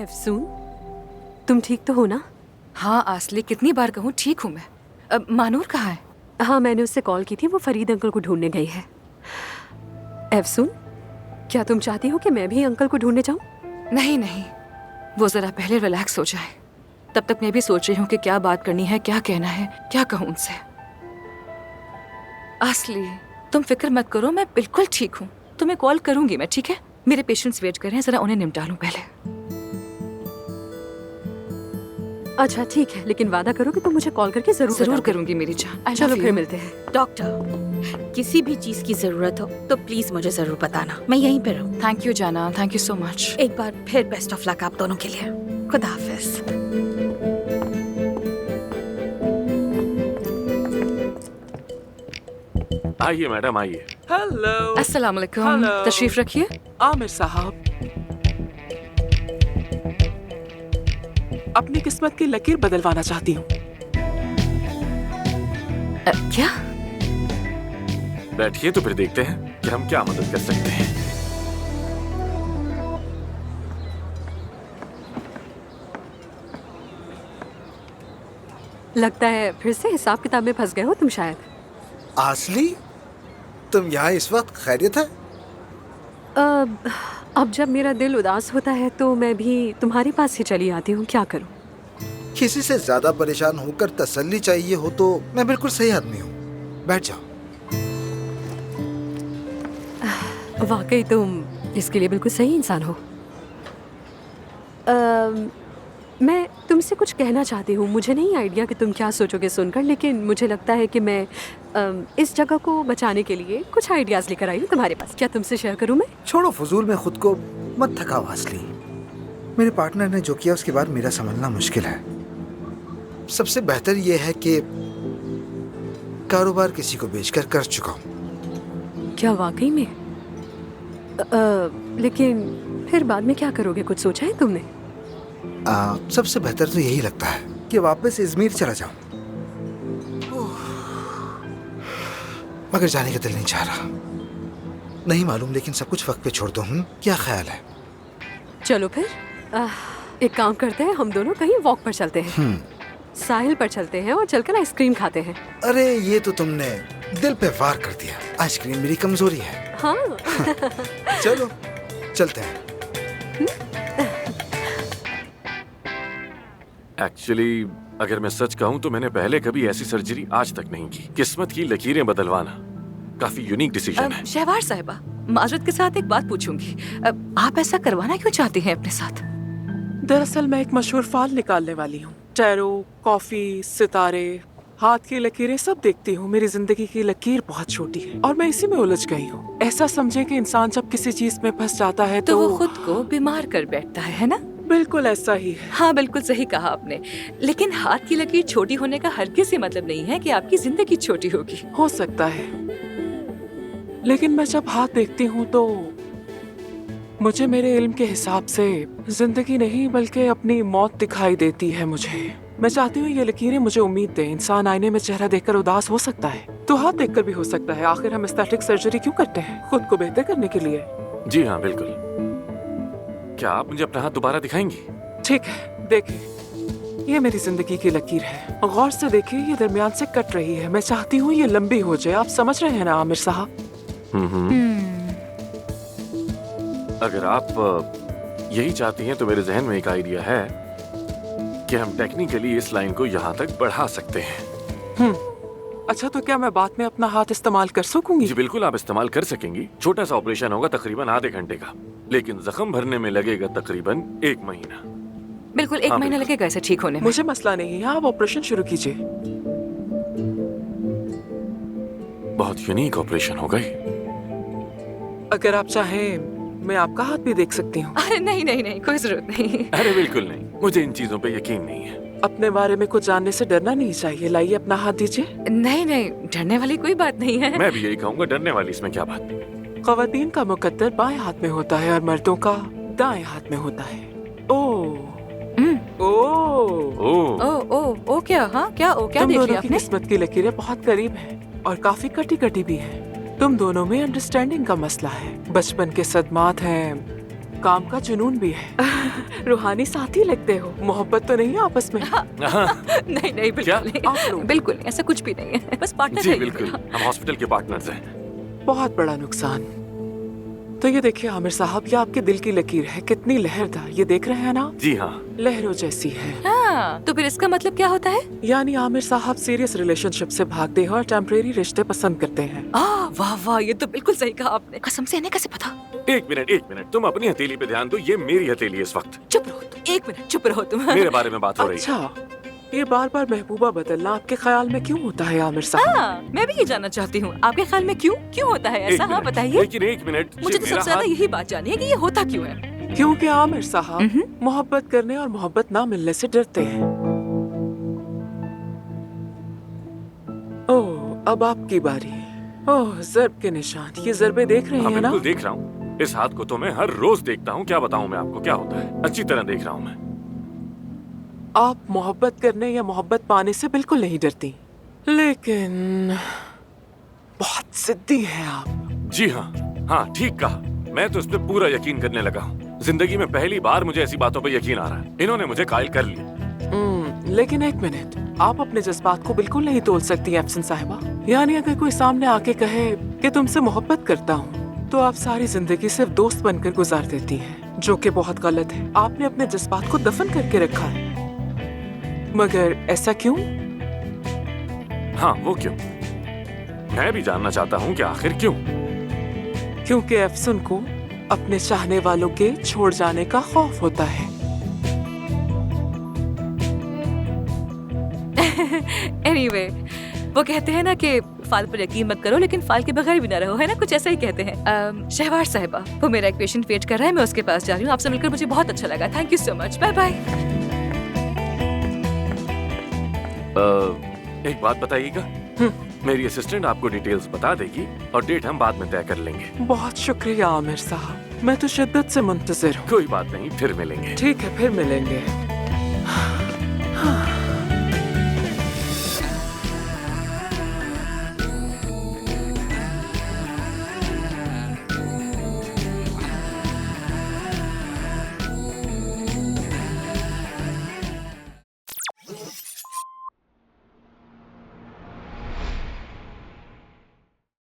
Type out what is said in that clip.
एफसून, तुम ठीक तो हो ना? हाँ आसली, कितनी बार कहूँ ठीक हूँ मैं। अब मानूर कहाँ है? हाँ, मैंने उससे कॉल की थी, वो फरीद अंकल को ढूंढने गई है। एफसून, क्या तुम चाहती हो कि मैं भी अंकल को ढूंढने जाऊं? नहीं नहीं, वो जरा पहले रिलैक्स हो जाए, तब तक मैं भी सोच रही हूँ कि क्या बात करनी है, क्या कहना है, क्या कहूँ उनसे। आसली तुम फिक्र मत करो, मैं बिल्कुल ठीक हूँ। तुम्हें कॉल करूंगी मैं, ठीक है? मेरे पेशेंट्स वेट कर रहे हैं, जरा उन्हें निपटा लूं पहले। अच्छा ठीक है, लेकिन वादा करो कि तुम मुझे कॉल करके जरूर जरूर बताओगे। करूंगी मेरी जान। चलो फिर मिलते हैं। डॉक्टर, किसी भी चीज की जरूरत हो तो प्लीज मुझे जरूर बताना, मैं यहीं पे रहूं। थैंक यू जाना, थैंक यू सो मच। एक बार फिर बेस्ट ऑफ लक आप दोनों के लिए। खुदा हाफिज। आइए मैडम, आइए। हेलो। अस्सलाम वालेकुम, Hello. तशरीफ रखिए। आमिर साहब, अपनी किस्मत की लकीर बदलवाना चाहती हूँ। क्या? बैठिए तो फिर देखते हैं कि हम क्या मदद कर सकते हैं। लगता है फिर से हिसाब किताब में फंस गए हो तुम शायद। आसली, तुम यहाँ इस वक्त खैरियत है? अब जब मेरा दिल उदास होता है तो मैं भी तुम्हारे पास ही चली आती हूँ, क्या करूँ? किसी से ज्यादा परेशान होकर तसल्ली चाहिए हो तो मैं बिल्कुल सही आदमी हूँ। बैठ जाओ। वाकई तुम इसके लिए बिल्कुल सही इंसान हो। मैं तुमसे कुछ कहना चाहती हूँ। मुझे नहीं आइडिया कि तुम क्या सोचोगे सुनकर, लेकिन मुझे लगता है कि मैं इस जगह को बचाने के लिए कुछ आइडियाज लेकर आई हूँ तुम्हारे पास। क्या तुमसे शेयर करूँ मैं? छोड़ो, फजूल में खुद को मत थकाओ आसली। मेरे पार्टनर ने जो किया उसके बाद मेरा संभलना मुश्किल है। सबसे बेहतर यह है कि कारोबार किसी को बेचकर कर चुका हूँ। क्या वाकई में? लेकिन फिर बाद में क्या करोगे, कुछ सोचा है तुमने? सबसे बेहतर तो यही लगता है कि वापस इजमीर चला जाऊं, मगर जाने का दिल नहीं चाह रहा। नहीं मालूम, लेकिन सब कुछ वक्त पे छोड़ दूं। क्या ख्याल है? चलो फिर एक काम करते हैं, हम दोनों कहीं वॉक पर चलते हैं। साहिल पर चलते हैं और चलकर आइसक्रीम खाते हैं। अरे ये तो तुमने दिल पे वार कर दिया। आइसक्रीम मेरी कमजोरी है। हाँ। चलो चलते हैं। एक्चुअली अगर मैं सच कहूँ तो मैंने पहले कभी ऐसी सर्जरी आज तक नहीं की। किस्मत की लकीरें बदलवाना काफी यूनिक डिसीजन है। शहवार साहिबा, माजरत के साथ एक बात पूछूंगी, आप ऐसा करवाना क्यों चाहती हैं अपने साथ? दरअसल मैं एक मशहूर फाल निकालने वाली हूँ। टैरो, कॉफी, सितारे, हाथ की लकीरें सब देखती हूँ। मेरी जिंदगी की लकीर बहुत छोटी है और मैं इसी में उलझ गई हूँ। ऐसा समझे कि इंसान जब किसी चीज में फंस जाता है तो वो खुद को बीमार कर बैठता है ना? बिल्कुल ऐसा ही है। हाँ बिल्कुल सही कहा आपने, लेकिन हाथ की लकीर छोटी होने का हरगिज़ ये मतलब नहीं है कि आपकी जिंदगी छोटी होगी। हो सकता है, लेकिन मैं जब हाथ देखती हूँ तो मुझे मेरे इल्म के हिसाब से जिंदगी नहीं बल्कि अपनी मौत दिखाई देती है मुझे। मैं चाहती हूँ ये लकीरें मुझे उम्मीद दें। इंसान आईने में चेहरा देखकर उदास हो सकता है तो हाथ देखकर भी हो सकता है। आखिर हम एस्थेटिक सर्जरी क्यों करते हैं? खुद को बेहतर करने के लिए। जी हाँ बिल्कुल। क्या आप मुझे अपना हाथ दोबारा दिखाएंगी? ठीक है, देखिए ये मेरी जिंदगी की लकीर है। गौर से देखिए, ये दरमियान से कट रही है। मैं चाहती हूँ ये लंबी हो जाए। आप समझ रहे हैं ना आमिर साहब? अगर आप यही चाहती हैं तो मेरे जहन में एक आइडिया है कि हम टेक्निकली इस लाइन को यहाँ तक बढ़ा सकते हैं। अच्छा, तो क्या मैं बाद में अपना हाथ इस्तेमाल कर सकूंगी? जी बिल्कुल, आप इस्तेमाल कर सकेंगी। छोटा सा ऑपरेशन होगा, तकरीबन आधे घंटे का, लेकिन जख्म भरने में लगेगा तकरीबन 1 महीना। बिल्कुल 1 महीना लगेगा इसे ठीक होने में। मुझे मसला नहीं है, आप ऑपरेशन शुरू कीजिए। बहुत यूनिक ऑपरेशन होगा ये। अगर आप चाहें मैं आपका हाथ भी देख सकती हूँ। अरे नहीं नहीं नहीं, कोई जरूरत नहीं। अरे बिल्कुल नहीं, मुझे इन चीजों पे यकीन नहीं है। अपने बारे में कुछ जानने से डरना नहीं चाहिए। लाइए अपना हाथ दीजिए। नहीं नहीं, डरने वाली कोई बात नहीं है। मैं भी यही कहूँगा, डरने वाली इसमें क्या बात। ख़वातीन का मुकद्दर बाएं हाथ में होता है और मर्दों का दाएं हाथ में होता है। ओ ओ क्या? हाँ क्या? ओ क्या तुम देख दोनों लिया की आपने? किस्मत की लकीरें बहुत करीब हैं और काफी कटी कटी भी हैं। तुम दोनों में अंडरस्टैंडिंग का मसला है। बचपन के सदमात हैं, काम का जुनून भी है। रूहानी साथी लगते हो। मोहब्बत तो नहीं है आपस में? नहीं नहीं क्या? बिल्कुल आप लोग? नहीं, बिल्कुल नहीं, ऐसा कुछ भी नहीं है, बस पार्टनर जी है ये बिल्कुल, मेरा। हम हॉस्पिटल के पार्टनर्स हैं। बहुत बड़ा नुकसान। तो ये देखिए आमिर साहब, ये आपके दिल की लकीर है, कितनी लहरदार, ये देख रहे हैं ना? जी हाँ। लहरों जैसी है। हाँ, तो फिर इसका मतलब क्या होता है? यानी आमिर साहब सीरियस रिलेशनशिप से भागते हैं और टेम्परेरी रिश्ते पसंद करते हैं। वाह वाह, ये तो बिल्कुल सही कहा आपने। कसम से इन्हें कैसे पता? एक मिनट, तुम अपनी हथेली पे ध्यान दो, ये मेरी हथेली है इस वक्त। चुप रहो तुम, एक मिनट चुप रहो तुम। मेरे बारे में बात हो रही है। अच्छा, ये बार बार महबूबा बदलना आपके ख्याल में क्यों होता है आमिर साहब? हाँ, मैं भी ये जानना चाहती हूँ, आपके ख्याल में क्यों होता है एक ऐसा? हाँ मिनट, बताइए। लेकिन एक मिनट, मुझे तो मेरा सबसे ज्यादा हाथ- यही बात जाननी है कि ये होता क्यों है। क्योंकि आमिर साहब मोहब्बत करने और मोहब्बत ना मिलने से डरते हैं। ओह, अब आपकी बारी। ओह, ज़र्ब के निशान, ये ज़रबे देख रहे हाँ हैं ना? बिल्कुल देख रहा हूँ। इस हाथ को तो मैं हर रोज देखता हूँ। क्या बताऊँ मैं आपको क्या होता है, अच्छी तरह देख रहा हूँ मैं। आप मोहब्बत करने या मोहब्बत पाने से बिल्कुल नहीं डरती, लेकिन बहुत जिद्दी हैं आप। जी हाँ, हाँ ठीक कहा। मैं तो इस पे पूरा यकीन करने लगा हूँ। जिंदगी में पहली बार मुझे ऐसी बातों पे यकीन आ रहा है। इन्होंने मुझे कायल कर लिया। लेकिन एक मिनट, आप अपने जज्बात को बिल्कुल नहीं तोल सकती अफसन साहिबा। यानी अगर कोई सामने आके कहे कि तुमसे मोहब्बत करता हूँ, तो आप सारी जिंदगी सिर्फ दोस्त बनकर गुजार देती हैं, जो कि बहुत गलत है। आपने अपने जज्बात को दफन करके रखा है। मगर ऐसा क्यों? हाँ वो क्यों? मैं भी जानना चाहता हूँ कि आखिर क्यों। क्योंकि अफसन को अपने चाहने वालों के छोड़ जाने का खौफ होता है। Anyway, वो कहते हैं ना कि फाल पर यकीन मत करो लेकिन फाल के बगैर भी ना रहो, है ना? कुछ ऐसा ही कहते हैं। शहवार साहिबा, वो मेरा एक पेशेंट वेट कर रहा है, मैं उसके पास जा रही हूँ। आपसे मिलकर मुझे बहुत अच्छा लगा। Thank you so much, bye bye. एक बात बताइएगा, मेरी असिस्टेंट आपको डिटेल्स बता देगी और डेट हम बाद में तय कर लेंगे। बहुत शुक्रिया आमिर साहब, मैं तो शिद्दत से मुंतजिर हूँ। कोई बात नहीं, फिर मिलेंगे। ठीक है, फिर मिलेंगे।